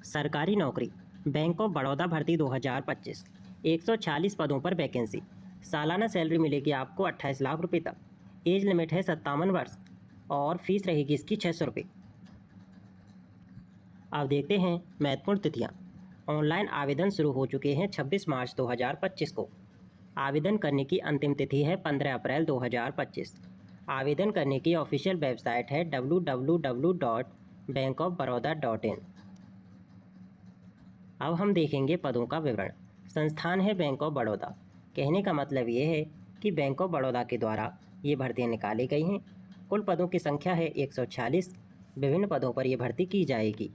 सरकारी नौकरी bank of Baroda भर्ती 2025 146 पदों पर वैकेंसी। सालाना सैलरी मिलेगी आपको 28 लाख रुपए तक। एज लिमिट है 57 वर्ष और फीस रहेगी इसकी 600 रुपये। अब देखते हैं महत्वपूर्ण तिथियाँ। ऑनलाइन आवेदन शुरू हो चुके हैं 26 मार्च 2025 को। आवेदन करने की अंतिम तिथि है 15 अप्रैल 2025। आवेदन करने की ऑफिशियल वेबसाइट है www.bankofbaroda.in। अब हम देखेंगे पदों का विवरण। संस्थान है बैंक ऑफ बड़ौदा। कहने का मतलब ये है कि बैंक ऑफ बड़ौदा के द्वारा ये भर्तियाँ निकाली गई हैं। कुल पदों की संख्या है 146। विभिन्न पदों पर ये भर्ती की जाएगी।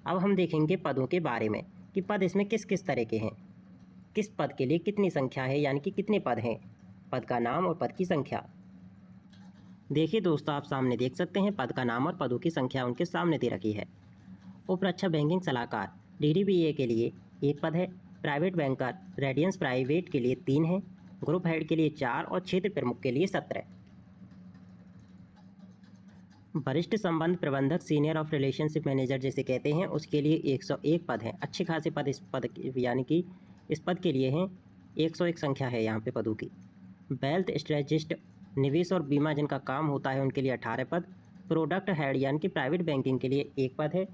अब हम देखेंगे पदों के बारे में कि पद इसमें किस किस तरह के हैं, किस पद के लिए कितनी संख्या है, यानी कि कितने पद हैं, पद का नाम और पद की संख्या। देखिए दोस्तों, आप सामने देख सकते हैं पद का नाम और पदों की संख्या उनके सामने दे रखी है। उपरक्षा बैंकिंग सलाहकार DDBA के लिए 1 पद है। प्राइवेट बैंकर रेडियंस प्राइवेट के लिए 3 है। ग्रुप हेड के लिए 4 और क्षेत्र प्रमुख के लिए 17। वरिष्ठ संबंध प्रबंधक सीनियर ऑफ रिलेशनशिप मैनेजर जिसे कहते हैं, उसके लिए 101 पद हैं। अच्छे खासे पद इस पद यानी कि इस पद के लिए हैं। 101 संख्या है यहाँ पे पदों की। वेल्थ स्ट्रेटेजिस्ट निवेश और बीमा जिनका काम होता है उनके लिए 18 पद। प्रोडक्ट हेड यानी कि प्राइवेट बैंकिंग के लिए 1 पद है।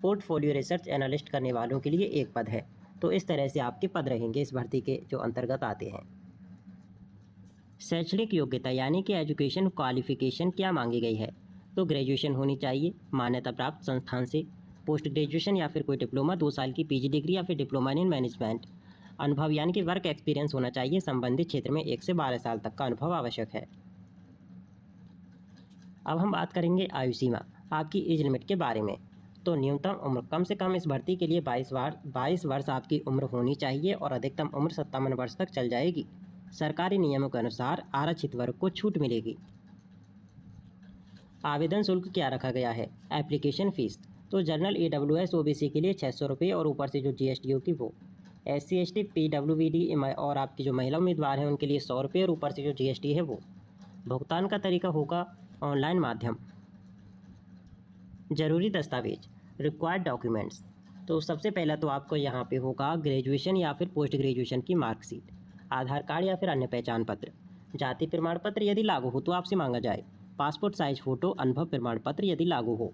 पोर्टफोलियो रिसर्च एनालिस्ट करने वालों के लिए 1 पद है। तो इस तरह से आपके पद रहेंगे इस भर्ती के जो अंतर्गत आते हैं। शैक्षणिक योग्यता यानी कि एजुकेशन क्वालिफिकेशन क्या मांगी गई है, तो ग्रेजुएशन होनी चाहिए मान्यता प्राप्त संस्थान से। पोस्ट ग्रेजुएशन या फिर कोई डिप्लोमा, 2 साल की PG डिग्री या फिर डिप्लोमा इन मैनेजमेंट। अनुभव यानी कि वर्क एक्सपीरियंस होना चाहिए संबंधित क्षेत्र में। 1 से 12 साल तक का अनुभव आवश्यक है। अब हम बात करेंगे आयु सीमा, आपकी एज लिमिट के बारे में। तो न्यूनतम उम्र कम से कम इस भर्ती के लिए 22 वर्ष आपकी उम्र होनी चाहिए और अधिकतम उम्र 57 वर्ष तक चल जाएगी। सरकारी नियमों के अनुसार आरक्षित वर्ग को छूट मिलेगी। आवेदन शुल्क क्या रखा गया है? एप्लीकेशन फ़ीस तो जनरल AWS OBC के लिए 600 रुपये और ऊपर से जो GST होगी वो। SC ST PWD और आपकी जो महिला उम्मीदवार हैं उनके लिए 100 रुपये और ऊपर से जो GST है वो। भुगतान का तरीका होगा ऑनलाइन माध्यम। ज़रूरी दस्तावेज रिक्वायर्ड डॉक्यूमेंट्स, तो सबसे पहला तो आपको यहाँ पे होगा ग्रेजुएशन या फिर पोस्ट ग्रेजुएशन की मार्कशीट, आधार कार्ड या फिर अन्य पहचान पत्र, जाति प्रमाण पत्र यदि लागू हो तो आपसे मांगा जाए, पासपोर्ट साइज फ़ोटो, अनुभव प्रमाण पत्र यदि लागू हो।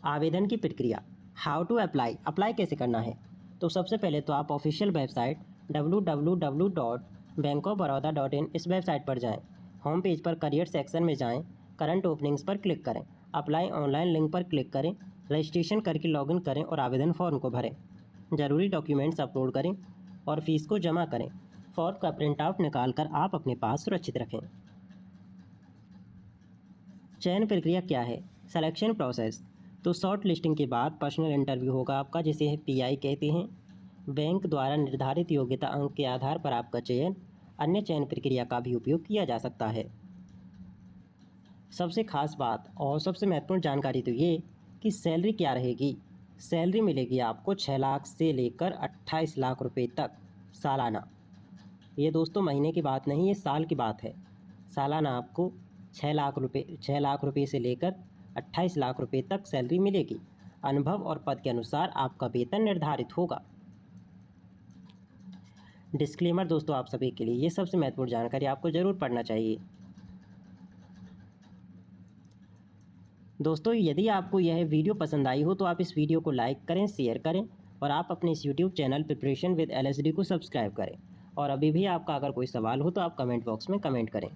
आवेदन की प्रक्रिया, हाउ टू अप्लाई कैसे करना है? तो सबसे पहले तो आप ऑफिशियल वेबसाइट www.bankofbaroda.in इस वेबसाइट पर जाएं। होम पेज पर करियर सेक्शन में जाएं, करंट ओपनिंग्स पर क्लिक करें, अप्लाई ऑनलाइन लिंक पर क्लिक करें, रजिस्ट्रेशन करके लॉगिन करें और आवेदन फॉर्म को भरें। ज़रूरी डॉक्यूमेंट्स अपलोड करें और फीस को जमा करें। फॉर्म का प्रिंट आउट निकाल कर आप अपने पास सुरक्षित रखें। चयन प्रक्रिया क्या है? सिलेक्शन प्रोसेस तो शॉर्ट लिस्टिंग के बाद पर्सनल इंटरव्यू होगा आपका, जिसे PI कहते हैं। बैंक द्वारा निर्धारित योग्यता अंक के आधार पर आपका चयन। अन्य चयन प्रक्रिया का भी उपयोग किया जा सकता है। सबसे खास बात और सबसे महत्वपूर्ण जानकारी तो ये कि सैलरी क्या रहेगी। सैलरी मिलेगी आपको 6 लाख से लेकर 28 लाख रुपए तक सालाना। ये दोस्तों महीने की बात नहीं, ये साल की बात है। सालाना आपको 6 लाख रुपए से लेकर 28 लाख रुपए तक सैलरी मिलेगी। अनुभव और पद के अनुसार आपका वेतन निर्धारित होगा। डिस्क्लेमर दोस्तों आप सभी के लिए, ये सबसे महत्वपूर्ण जानकारी आपको ज़रूर पढ़ना चाहिए। दोस्तों यदि आपको यह वीडियो पसंद आई हो तो आप इस वीडियो को लाइक करें, शेयर करें और आप अपने इस YouTube channel preparation with LSD को सब्सक्राइब करें। और अभी भी आपका अगर कोई सवाल हो तो आप कमेंट बॉक्स में कमेंट करें।